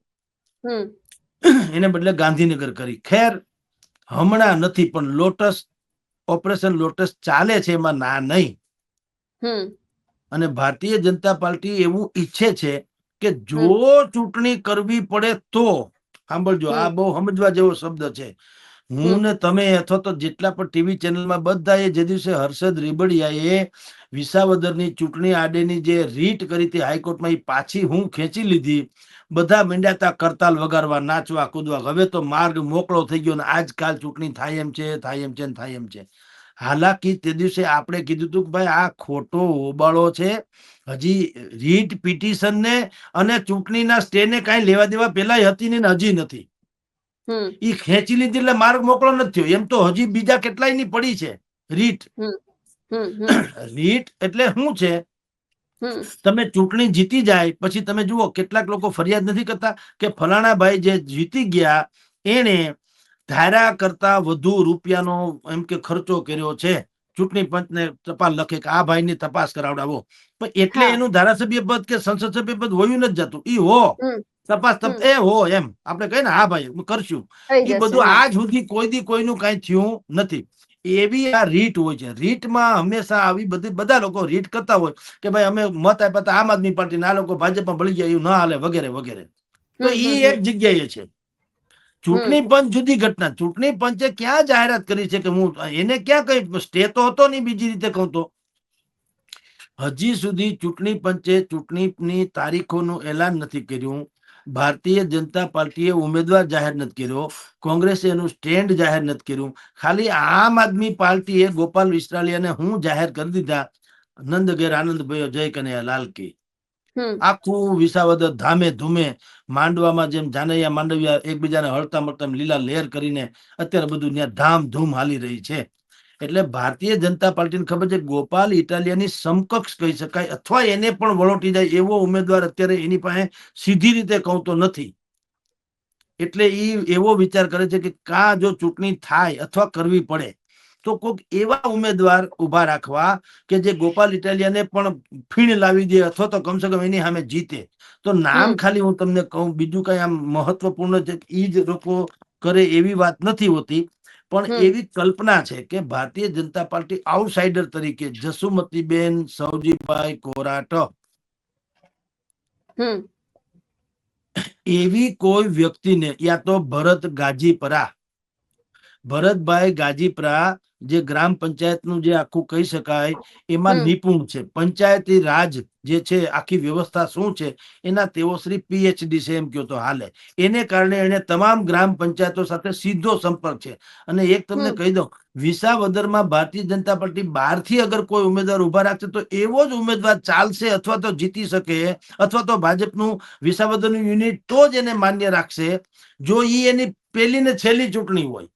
એને બદલે ગાંધીનગર કરી. ખેર, હમણાં નથી, પણ લોટસ, ઓપરેશન લોટસ ચાલે છે, એમાં ના નહીં. અને ભારતીય જનતા પાર્ટી એવું ઈચ્છે છે કે જો ચૂંટણી કરવી પડે તો, સાંભળજો, આ બહુ સમજવા જેવો શબ્દ છે. હું ને તમે અથવા તો જેટલા પણ ટીવી ચેનલમાં બધાએ જે દિવસે હર્ષદ રીબડિયાએ વિસાવદરની ચૂંટણી આડેની જે રીટ કરી હતી હાઈકોર્ટમાં, એ પાછી હું ખેંચી લીધી. બધા મંડ્યાતા કરતાલ વગાડવા, નાચવા કૂદવા. હવે તો માર્ગ મોકળો થઈ ગયો ને આજકાલ ચૂંટણી થાય એમ છે, થાય એમ છે, થાય એમ છે. હાલાકી તે દિવસે આપણે કીધું હતું કે ભાઈ આ ખોટો હોબાળો છે. હજી રીટ પિટિશન ને અને ચૂંટણીના સ્ટે ને કઈ લેવા દેવા પેલા હતી ને હજી નથી. ઈ ખેંચી લીધી એટલે માર્ગ મોકળો નથી થયો. એમ તો હજી બીજા કેટલાય ની પડી છે રીટ. રીટ એટલે શું છે? તમે ચૂંટણી જીતી જાય પછી તમે જુઓ, કેટલાક લોકો ફરિયાદ નથી કરતા કે ફલાણા ભાઈ જે જીતી ગયા એને ધારા કરતા વધુ રૂપિયાનો એમ કે ખર્ચો કર્યો છે. ચૂંટણી પંચને ટપાલ લખે કે આ ભાઈની તપાસ કરાવડાવો. પણ એટલે એનું ધારાસભ્ય પદ કે સંસદ સભ્ય પદ હોયું નથી જતું. ઈ હો તપાસ એ હો એમ આપણે કહીએ ને, હા ભાઈ કરશું. એ બધું આજ સુધી કોઈ દી કોઈનું કઈ થયું નથી. એવી આ રીટ હોય છે. રીટમાં હંમેશા આવી બધી, બધા લોકો રીટ કરતા હોય કે ભાઈ અમે મત આપ્યા આમ આદમી પાર્ટીને, આ લોકો ભાજપમાં ભળી ગયા, એવું ના હાલે, વગેરે વગેરે. તો એ એક જગ્યાએ છે. ચૂંટણી પંચ જુદી ઘટના. ચૂંટણી પંચે ક્યાં જાહેરાત કરી છે કે હું એને ક્યાં કઈ સ્ટે તો હતો નહીં. બીજી રીતે કહું તો હજી સુધી ચૂંટણી પંચે ચૂંટણીની તારીખોનું એલાન નથી કર્યું. ભારતીય જનતા પાર્ટીએ ઉમેદવાર જાહેર નથી કર્યો. કોંગ્રેસે એનું સ્ટેન્ડ જાહેર નથી કર્યું. ખાલી આમ આદમી પાર્ટીએ ગોપાલ વિસરાલિયાને હું જાહેર કરી દીધા, નંદ ઘેર આનંદ ભયો જય કનૈયા લાલ કી. આખું વિસાવદર ધામે ધૂમે માંડવામાં જેમ જાનૈયા માંડવિયા એકબીજાને હળતા મળતા લીલા લહેર કરીને અત્યારે બધું ત્યાં ધામધૂમ હાલી રહી છે. એટલે ભારતીય જનતા પાર્ટીને ખબર છે ગોપાલ ઇટાલિયાની સમકક્ષ કહી શકાય અથવા એને પણ વળોટી જાય એવો ઉમેદવાર અત્યારે એની પાસે સીધી રીતે કહું તો નથી. એટલે એ એવો વિચાર કરે છે કે કા જો ચૂંટણી થાય અથવા કરવી પડે તો કોઈક એવા ઉમેદવાર ઉભા રાખવા કે જે ગોપાલ ઇટાલિયાને પણ ફીણ લાવી દે અથવા તો કમસે કમ એની સામે જીતે. તો નામ ખાલી હું તમને કહું, બીજું કઈ આમ મહત્વપૂર્ણ છે એ જ લોકો કરે એવી વાત નથી હોતી. પણ એવી કલ્પના છે કે ભારતીય જનતા પાર્ટી આઉટસાઇડર તરીકે જસુમતીબેન સૌજીભાઈ કોરાટ એવી કોઈ વ્યક્તિને, યા તો ભરતભાઈ ગાજીપરા જે ગ્રામ પંચાયતનું જે આખું કહી શકાય એમાં નિપુણ છે, પંચાયતી રાજ જે છે આખી વ્યવસ્થા શું છે એના તેઓ શ્રી પીએચડી છે એમ કહો તો હાલે. એને કારણે એને તમામ ગ્રામ પંચાયતો સાથે સીધો સંપર્ક છે. અને એક તમને કહી દઉં, વિસાવદરમાં ભારતીય જનતા પાર્ટી બહારથી અગર કોઈ ઉમેદવાર ઉભા રાખશે તો એવો જ ઉમેદવાર ચાલશે અથવા તો જીતી શકે અથવા તો ભાજપનું વિસાવદરનું યુનિટ તો જ એને માન્ય રાખશે જો એની પહેલી ને છેલ્લી ચૂંટણી હોય.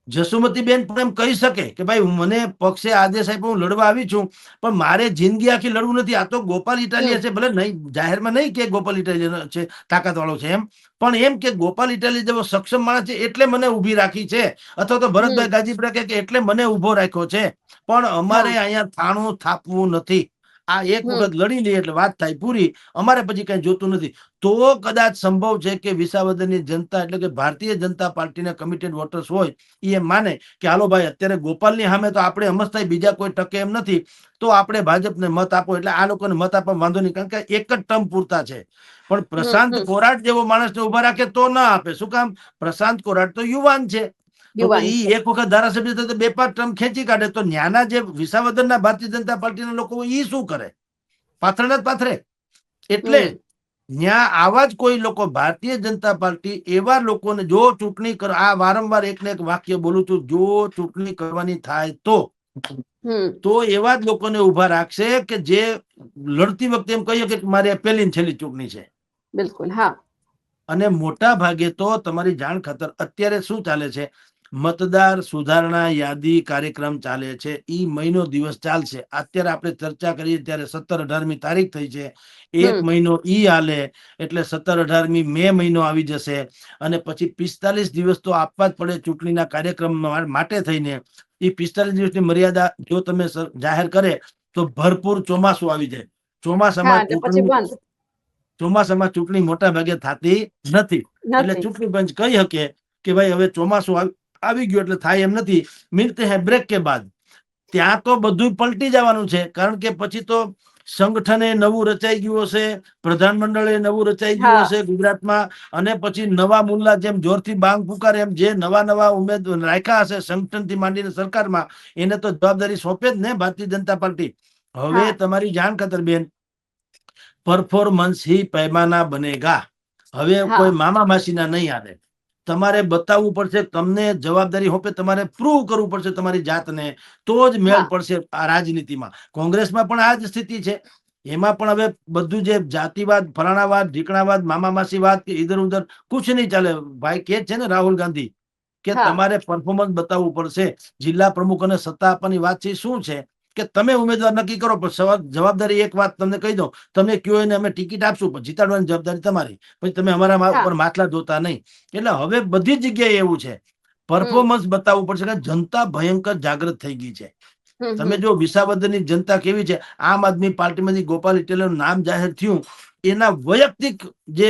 જસુમતીબેન પણ એમ કહી શકે કે ભાઈ મને પક્ષે આદેશ આપ્યો, હું લડવા આવી છું, પણ મારે જિંદગી આખી લડવું નથી. આ તો ગોપાલ ઇટાલિયા છે, ભલે નહીં જાહેરમાં નહીં કે ગોપાલ ઇટાલિયા છે તાકાત વાળો છે એમ, પણ એમ કે ગોપાલ ઇટાલિયા જેવો સક્ષમ માણસ છે એટલે મને ઉભી રાખી છે, અથવા તો ભરતભાઈ ગાજીપરા કે એટલે મને ઉભો રાખ્યો છે. પણ અમારે અહીંયા થાણું થાપવું નથી. આ એક વખત લડી લઈએ એટલે વાત થાય પૂરી, અમારે પછી કઈ જોતું નથી. તો કદાચ સંભવ છે કે વિસાવદરની જનતા એટલે કે ભારતીય જનતા પાર્ટીના કમિટેડ વોટર્સ હોય એ માને કે હાલો ભાઈ અત્યારે ગોપાલની સામે તો આપણે સમજતા બીજા કોઈ ટકે એમ નથી, તો આપણે ભાજપને મત આપો. એટલે આ લોકોને મત આપવા વાંધો નહીં, કારણ કે એક જ ટર્મ પૂરતા છે. પણ પ્રશાંત કોરાટ જેવો માણસને ઉભા રાખે તો ના આપે. શું કામ? પ્રશાંત કોરાટ તો યુવાન છે. તો ઈ એક વખત ધારાસભ્ય થતા 2-5 ટર્મ ખેંચી કાઢે તો ન્યાના જે વિસાવદરના ભારતીય જનતા પાર્ટીના લોકો ઈ શું કરે? પાથરણા જ પાથરે. એટલે ન્યા આવા જ કોઈ લોકો, ભારતીય જનતા પાર્ટી એવા લોકોને જો ચૂંટણી આ વારંવાર એક ને એક વાક્ય બોલું છું, જો ચૂંટણી કરવાની થાય તો એવા જ લોકોને ઉભા રાખશે કે જે લડતી વખતે એમ કહીએ કે મારી પહેલી ને છેલ્લી ચૂંટણી છે. બિલકુલ. હા. અને મોટા ભાગે તો તમારી જાણ ખાતર અત્યારે શું ચાલે છે, મતદાર સુધારણા યાદી કાર્યક્રમ ચાલે છે. ઈ મહિનો દિવસ ચાલશે. અત્યારે આપણે ચર્ચા કરીએ ત્યારે 17-18મી તારીખ થઈ છે. એક મહિનો ઈ હાલે એટલે 17-18મી મે મહિનો આવી જશે. અને પછી 45 દિવસ તો આપવા જ પડે ચૂંટણીના કાર્યક્રમ માટે થઈને. એ 45 દિવસની મર્યાદા જો તમે જાહેર કરે તો ભરપૂર ચોમાસું આવી જાય. ચોમાસામાં ચૂંટણી મોટા ભાગે થતી નથી. એટલે ચૂંટણી પંચ કહી શકે કે ભાઈ હવે ચોમાસું આવી ગયું એટલે થાય એમ નથી. મિલતે હૈ બ્રેક કે બાદ. ત્યાં તો બધું પલટી જવાનું છે, કારણ કે પછી તો સંગઠને નવું રચાઈ ગયું હશે, પ્રધાનમંડળે નવું રચાઈ ગયું હશે ગુજરાતમાં, અને પછી નવા મુલ્લા જેમ જોરથી બાંગ પુકારે એમ જે નવા ઉમેદવાર રાખ્યા હશે સંગઠનથી માંડીને સરકારમાં, એને તો જવાબદારી સોંપે જ ને ભારતીય જનતા પાર્ટી. હવે તમારી જાણ ખાતર બેન, પરફોર્મન્સ ही पैमाना बनेगा. હવે કોઈ મામા માસીના નહીં આવે. તમારે બતાવવું પડશે, તમને જવાબદારી હોપે તમારે પ્રૂવ કરવું પડશે તમારી જાતને, તો જ મેળ પડશે આ રાજનીતિમાં. કોંગ્રેસમાં પણ આ જ સ્થિતિ છે. એમાં પણ હવે બધું જે જાતિવાદ, ફલાણાવાદ, ઢીકણાવાદ, મામા માસીવાદ કે ઇધર ઉધર કુછ નહીં ચાલે. ભાઈ કે છે ને રાહુલ ગાંધી કે તમારે પરફોર્મન્સ બતાવવું પડશે. જિલ્લા પ્રમુખ અને સત્તા આપવાની વાત છે શું છે કે તમે ઉમેદવાર નક્કી કરો, પણ જવાબદારી એક વાત તમને કહી દઉં, તમે કયો એને અમે ટિકિટ આપશું, પણ જીતાડવાની જવાબદારી તમારી. પછી તમે અમારા ઉપર માટલા ધોતા નહીં. એટલે હવે બધી જગ્યાએ એવું છે, પરફોર્મન્સ બતાવવું પડશે. કે જનતા ભયંકર જાગૃત થઈ ગઈ છે. તમે જો વિસાવદરની જનતા કેવી છે, આમ આદમી પાર્ટીમાંથી ગોપાલ ઇટાલિયાનું નામ જાહેર થયું, એના વૈયક્તિક જે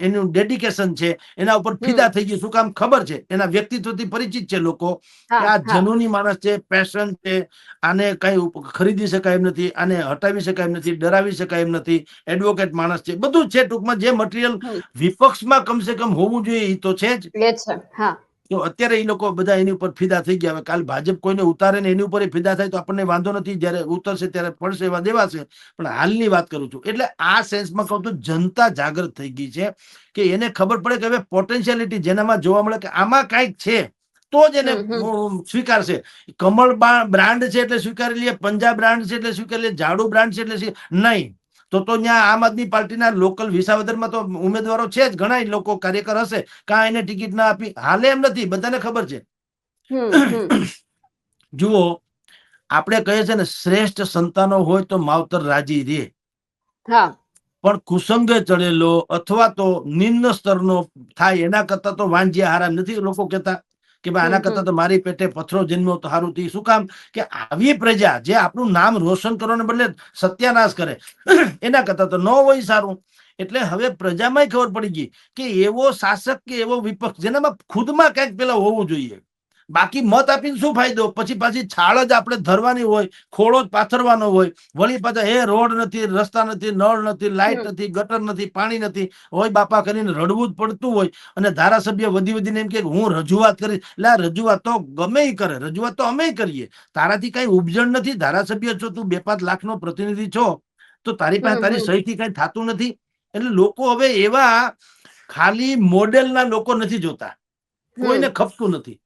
એનું ડેડિકેશન છે એના ઉપર ફિદા થઈ ગયું. શું કામ ખબર છે, એના વ્યક્તિત્વથી પરિચિત છે લોકો કે આ જનૂની માણસ છે, પેશન છે, આને કઈ ખરીદી શકાય એમ નથી, આને હટાવી શકાય એમ નથી, ડરાવી શકાય એમ નથી, એડવોકેટ માણસ છે, બધું છે. ટૂંકમાં જે મટીરિયલ વિપક્ષમાં કમસે કમ હોવું જોઈએ એ તો છે જ. તો અત્યારે એ લોકો બધા એની ઉપર ફિદા થઈ ગયા. હવે કાલ ભાજપ કોઈને ઉતારે ને એની ઉપર ફિદા થાય તો આપણને વાંધો નથી, જયારે ઉતરશે ત્યારે પડશે એવા દેવાશે. પણ હાલની વાત કરું છું. એટલે આ સેન્સમાં કહું તો જનતા જાગૃત થઈ ગઈ છે કે એને ખબર પડે કે હવે પોટેન્શિયાલિટી જેનામાં જોવા મળે કે આમાં કઈક છે તો જ એને સ્વીકારશે. કમળ બ્રાન્ડ છે એટલે સ્વીકારી લઈએ, પંજાબ બ્રાન્ડ છે એટલે સ્વીકારી લઈએ, ઝાડુ બ્રાન્ડ છે એટલે નહીં. તો ત્યાં આમ આદમી પાર્ટીના લોકલ વિસાવદરમાં તો ઉમેદવારો છે જ, ઘણા લોકો કાર્યકર હશે, કાં એને ટિકિટ ના આપી હાલે એમ નથી, બધાને ખબર છે. જુઓ, આપણે કહીએ છીએ ને, શ્રેષ્ઠ સંતાનો હોય તો માવતર રાજી રે. પણ કુસંગે ચડેલો અથવા તો નિમ્ન સ્તરનો થાય એના કરતા તો વાંજિયા હારા નથી લોકો કહેતા કે ભાઈ આના કરતા તો મારી પેટે પથરો જન્મ્યો તો સારું થયું. શું કામ કે આવી પ્રજા જે આપણું નામ રોશન કરવાને બદલે સત્યાનાશ કરે, એના કરતા તો ન હોય સારું. એટલે હવે પ્રજામાં ખબર પડી ગઈ કે એવો શાસક કે એવો વિપક્ષ જેનામાં ખુદમાં કંઈક પેલા હોવું જોઈએ. બાકી મત આપીને શું ફાયદો, પછી પાછી છાળ જ આપણે ધરવાની હોય, ખોળો જ પાથરવાનો હોય, વળી પાછા એ રોડ નથી, રસ્તા નથી, નળ નથી, લાઈટ નથી, ગટર નથી, પાણી નથી, હોય બાપા કરીને રડવું જ પડતું હોય. અને ધારાસભ્ય વધી વધીને એમ કે હું રજૂઆત કરીશ. એટલે રજૂઆત તો ગમે કરે, રજૂઆત તો અમે કરીએ, તારાથી કઈ ઉપજણ નથી. ધારાસભ્ય છો તું, 2-5 લાખનો પ્રતિનિધિ છો, તો તારી પાસે તારી સહીથી કઈ થતું નથી. એટલે લોકો હવે એવા ખાલી મોડેલના લોકો નથી જોતા, કોઈને ખપતું નથી.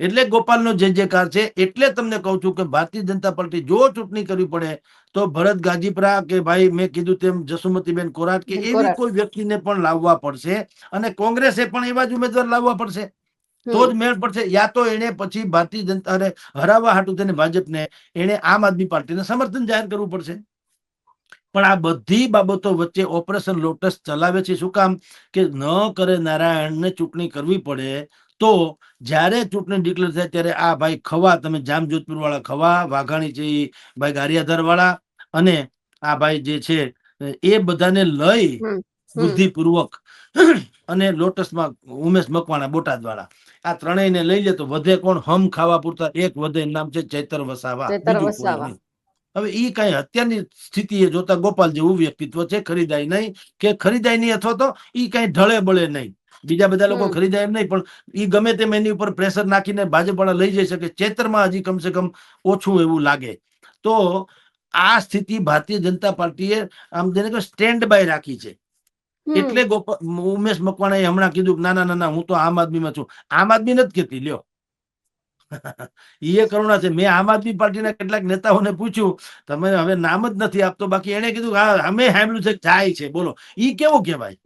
એટલે ગોપાલનો જય જયકાર છે. એટલે તમને કહું છું કે ભારતીય જનતા પાર્ટી જો ચૂંટણી કરવી પડે તો ભરત ગાજીપરા કે ભાઈ મેં કીધું તેમ જસુમતીબેન કોરાટ કે એવી કોઈ વ્યક્તિને પણ લાવવા પડશે, અને કોંગ્રેસે પણ એવા જ ઉમેદવાર લાવવા પડશે, તો જ મેળ પડશે. યા તો એને પછી ભારતીય જનતાને હરાવવા હાટું તેને ભાજપને એને આમ આદમી પાર્ટીને સમર્થન જાહેર કરવું પડશે. પણ આ બધી બાબતો વચ્ચે ઓપરેશન લોટસ ચલાવે છે. શું કામ કે ન કરે નારાયણને ચૂંટણી કરવી પડે તો જયારે ચૂંટણી ડિક્લેર થાય ત્યારે આ ભાઈ ખવા, તમે જામજોધપુર વાળા ખવા, વાઘાણી છે ભાઈ ગારિયાધાર વાળા, અને આ ભાઈ જે છે એ બધાને લઈ બુદ્ધિપૂર્વક, અને લોટસમાં ઉમેશ મકવાણા બોટાદ વાળા, આ ત્રણેયને લઈ લે તો વધે કોણ? હમ ખાવા પૂરતા એક વધે, નામ છે ચૈતર વસાવા, બીજું કોઈ નહીં. હવે ઈ કઈ અત્યારની સ્થિતિએ જોતા ગોપાલ જેવું વ્યક્તિત્વ છે, ખરીદાય નહીં કે ખરીદાય નહીં, અથવા તો ઈ કઈ ઢળે બળે નહીં. બીજા બધા લોકો ખરીદાય એમ નહીં, પણ ઈ ગમે તેમ એની ઉપર પ્રેશર નાખીને ભાજપ વાળા લઈ જઈ શકે. ચેતરમાં હજી કમસે કમ ઓછું એવું લાગે. તો આ સ્થિતિ ભારતીય જનતા પાર્ટીએ આમ જેને કે સ્ટેન્ડ બાય રાખી છે. એટલે ઉમેશ મકવાણાએ હમણાં કીધું ના ના ના, હું તો આમ આદમીમાં છું. આમ આદમી નથી કેતી, લ્યો. એ કરુણા છે. મેં આમ આદમી પાર્ટીના કેટલાક નેતાઓને પૂછ્યું, તમે હવે નામ જ નથી આપતો, બાકી એને કીધું હા અમે સાંભળ્યું છે જાય છે. બોલો, ઈ કેવું કહેવાય?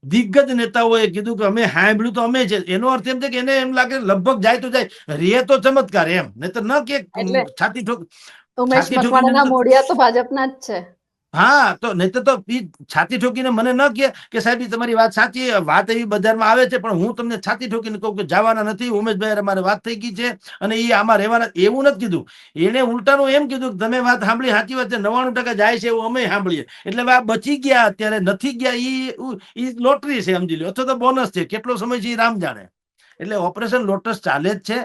દિગ્ગજ નેતાઓએ કીધું કે અમે સાંભળ્યું તો અમે છે. એનો અર્થ એમ છે કે એને એમ લાગે લગભગ જાય તો જાય, રે તો ચમત્કાર એમ, નહીં તો ન કે છાતી ઠોકીને મોઢિયા તો ભાજપના જ છે. હા, તો નહીં તો છાતી ઠોકીને મને ન કે સાહેબ તમારી વાત સાચી, વાત એવી બજારમાં આવે છે, પણ હું તમને છાતી ઠોકીને કહું કે જવાના નથી. ઉમેશભાઈ અમારે વાત થઈ ગઈ છે અને એ આમાં રહેવાના, એવું નથી કીધું. એને ઉલટાનું એમ કીધું કે તમે વાત સાંભળી, સાચી વાત છે, 99% જાય છે એવું અમે સાંભળીએ. એટલે આ બચી ગયા, અત્યારે નથી ગયા, એ લોટરી છે સમજી લો, અથવા તો બોનસ છે. કેટલો સમય છે એ રામ જાણે. એટલે ઓપરેશન લોટસ ચાલે જ છે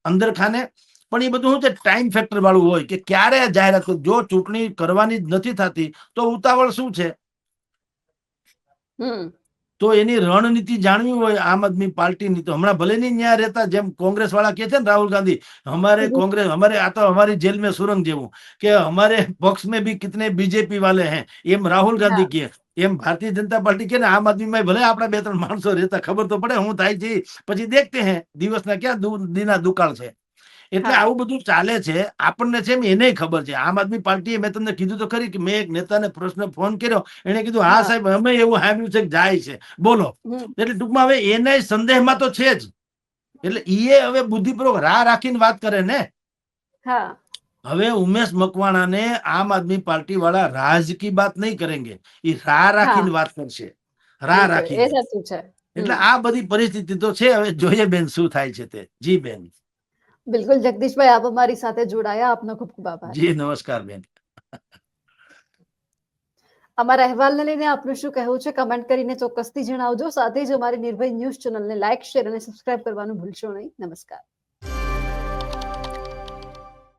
અંદર ખાને. પણ એ બધું શું છે, ટાઈમ ફેક્ટર વાળું હોય કે ક્યારે જાહેરાત. જો ચૂંટણી કરવાની જ નથી થતી તો ઉતાવળ શું છે? તો એની રણનીતિ જાણવી હોય આમ આદમી પાર્ટીની, તો હમણાં ભલે નહીં ન્યા રહેતા, જેમ કોંગ્રેસ વાળા કે છે ને રાહુલ ગાંધી, हमारे कांग्रेस हमारे आ तो हमारी जेल में सुरंग जेवू, કે हमारे पक्ष में भी कितने बीजेपी वाले हैं, એમ રાહુલ ગાંધી કે. એમ ભારતીય જનતા પાર્ટી કે ને આમ આદમીમાં ભલે આપણા 2-3 માણસો રહેતા, ખબર તો પડે હું થાય છે, પછી દેખતે હે દિવસના ક્યાં દીના દુકાળ છે. એટલે આવું બધું ચાલે છે. આપણને છે એને ખબર છે. આમ આદમી પાર્ટીએ, મેં તમને કીધું તો ખરી કે મેં એક નેતાને પ્રશ્ન ફોન કર્યો, એને કીધું હા સાહેબ અમે એવું સાંભળ્યું છે કે જાય છે. બોલો, એટલે ટૂંકમાં હવે એને સંદેહમાં તો છે જ. એટલે એ હવે બુદ્ધિપૂર્વક રાહ રાખીને વાત કરે ને. હવે ઉમેશ મકવાણાને આમ આદમી પાર્ટી વાળા રાજ કી બાત નહીં કરેંગે, એ રાહ રાખીને વાત કરશે, રાહ રાખીને. એટલે આ બધી પરિસ્થિતિ તો છે. હવે જોઈએ બેન શું થાય છે તે. જી બેન. બિલકુલ જગદીશભાઈ, આપ અમારી સાથે જોડાયા, આપનો ખૂબ ખૂબ આભાર. જી નમસ્કાર બેન. અમારા અહેવાલને લઈને આપનું શું કહેવું છે કમેન્ટ કરીને ચોક્કસથી જણાવજો. સાથે જ અમારી નિર્ભય ન્યૂઝ ચેનલને લાઇક, શેર અને સબસ્ક્રાઇબ કરવાનું ભૂલશો નહીં. નમસ્કાર.